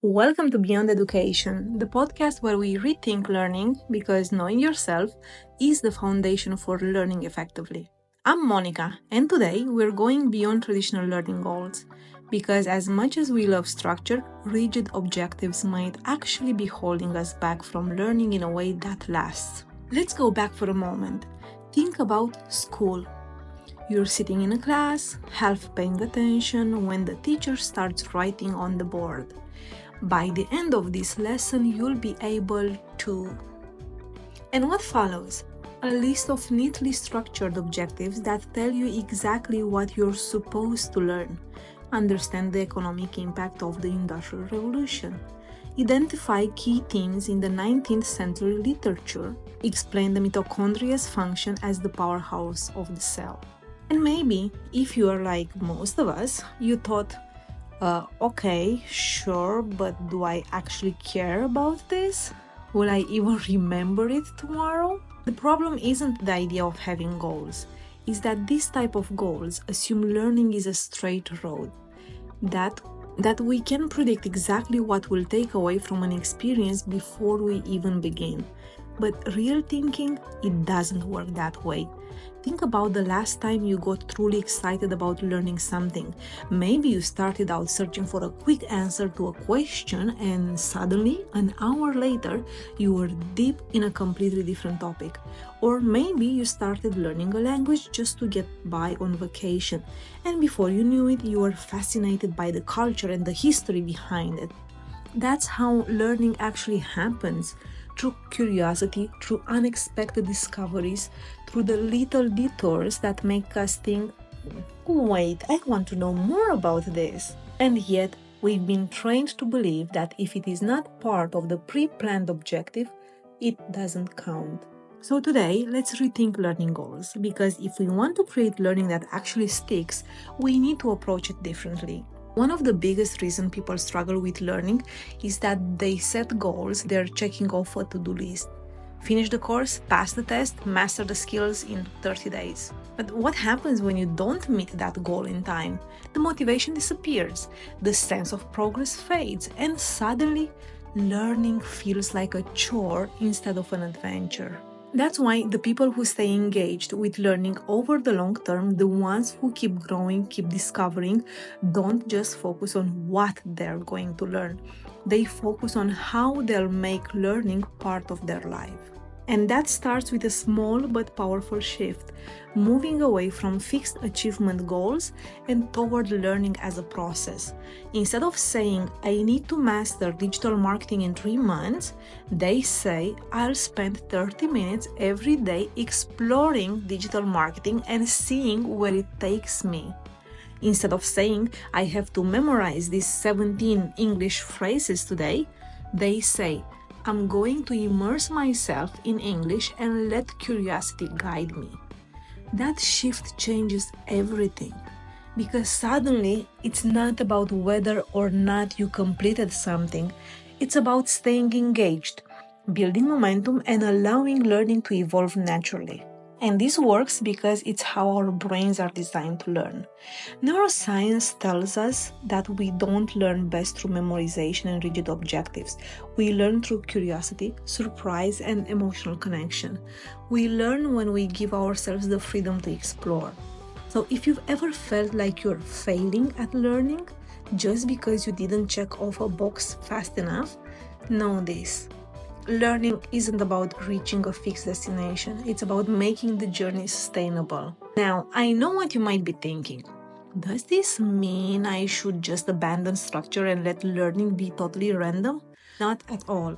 Welcome to Beyond Education, the podcast where we rethink learning because knowing yourself is the foundation for learning effectively. I'm Monica, and today we're going beyond traditional learning goals because, as much as we love structure, rigid objectives might actually be holding us back from learning in a way that lasts. Let's go back for a moment. Think about school. You're sitting in a class, half paying attention when the teacher starts writing on the board. By the end of this lesson, you'll be able to... And what follows? A list of neatly structured objectives that tell you exactly what you're supposed to learn. Understand the economic impact of the Industrial Revolution. Identify key themes in the 19th century literature. Explain the mitochondria's function as the powerhouse of the cell. And maybe, if you are like most of us, you thought, okay, sure, but do I actually care about this? Will I even remember it tomorrow? The problem isn't the idea of having goals. It's that this type of goals assume learning is a straight road. That we can predict exactly what we'll take away from an experience before we even begin. But real thinking, it doesn't work that way. Think about the last time you got truly excited about learning something. Maybe you started out searching for a quick answer to a question and suddenly, an hour later, you were deep in a completely different topic. Or maybe you started learning a language just to get by on vacation. And before you knew it, you were fascinated by the culture and the history behind it. That's how learning actually happens. Through curiosity, through unexpected discoveries, through the little detours that make us think, wait, I want to know more about this. And yet, we've been trained to believe that if it is not part of the pre-planned objective, it doesn't count. So today, let's rethink learning goals, because if we want to create learning that actually sticks, we need to approach it differently. One of the biggest reasons people struggle with learning is that they set goals they're checking off a to-do list. Finish the course, pass the test, master the skills in 30 days. But what happens when you don't meet that goal in time? The motivation disappears, the sense of progress fades, and suddenly learning feels like a chore instead of an adventure. That's why the people who stay engaged with learning over the long term, the ones who keep growing, keep discovering, don't just focus on what they're going to learn. They focus on how they'll make learning part of their life. And that starts with a small but powerful shift, moving away from fixed achievement goals and toward learning as a process. Instead of saying, I need to master digital marketing in 3 months, they say, I'll spend 30 minutes every day exploring digital marketing and seeing where it takes me. Instead of saying, I have to memorize these 17 English phrases today, they say, I'm going to immerse myself in English and let curiosity guide me. That shift changes everything, because suddenly it's not about whether or not you completed something, it's about staying engaged, building momentum, and allowing learning to evolve naturally. And this works because it's how our brains are designed to learn. Neuroscience tells us that we don't learn best through memorization and rigid objectives. We learn through curiosity, surprise, and emotional connection. We learn when we give ourselves the freedom to explore. So if you've ever felt like you're failing at learning just because you didn't check off a box fast enough, know this. Learning isn't about reaching a fixed destination, it's about making the journey sustainable. Now, I know what you might be thinking. Does this mean I should just abandon structure and let learning be totally random? Not at all.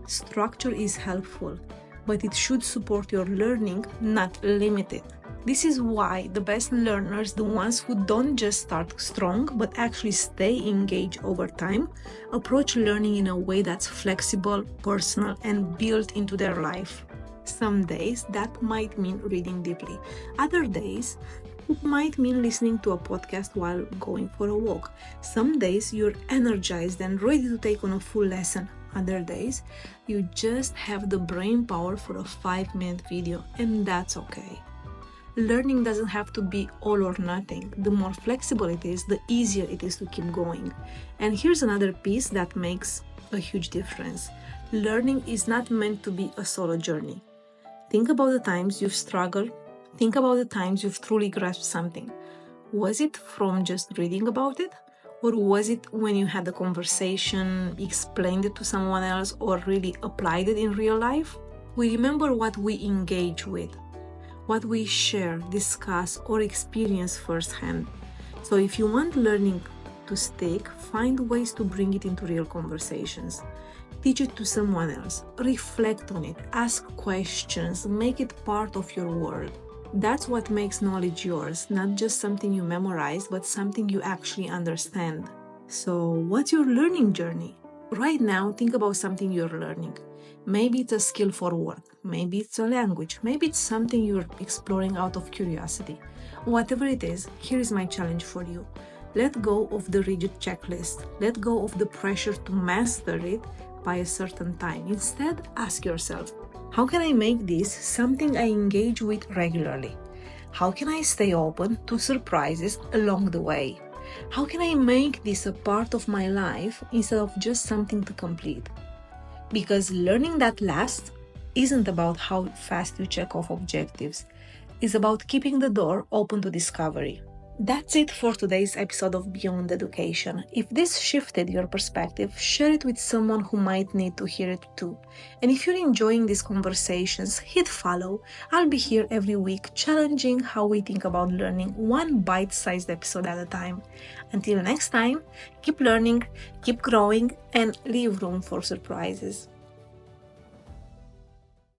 Structure is helpful, but it should support your learning, not limit it. This is why the best learners, the ones who don't just start strong but actually stay engaged over time, approach learning in a way that's flexible, personal, and built into their life. Some days that might mean reading deeply. Other days, it might mean listening to a podcast while going for a walk. Some days you're energized and ready to take on a full lesson. Other days, you just have the brain power for a 5-minute video, and that's okay. Learning doesn't have to be all or nothing. The more flexible it is, the easier it is to keep going. And here's another piece that makes a huge difference. Learning is not meant to be a solo journey. Think about the times you've struggled. Think about the times you've truly grasped something. Was it from just reading about it? Or was it when you had a conversation, explained it to someone else, or really applied it in real life? We remember what we engage with, what we share, discuss, or experience firsthand. So if you want learning to stick, find ways to bring it into real conversations. Teach it to someone else, reflect on it, ask questions, make it part of your world. That's what makes knowledge yours, not just something you memorize, but something you actually understand. So, what's your learning journey? Right now, think about something you're learning. Maybe it's a skill for work, maybe it's a language, maybe it's something you're exploring out of curiosity. Whatever it is, here is my challenge for you. Let go of the rigid checklist. Let go of the pressure to master it by a certain time. Instead, ask yourself, how can I make this something I engage with regularly? How can I stay open to surprises along the way? How can I make this a part of my life instead of just something to complete? Because learning that lasts isn't about how fast you check off objectives. It's about keeping the door open to discovery. That's it for today's episode of Beyond Education. If this shifted your perspective, share it with someone who might need to hear it too. And if you're enjoying these conversations, hit follow. I'll be here every week challenging how we think about learning, one bite-sized episode at a time. Until next time, keep learning, keep growing, and leave room for surprises.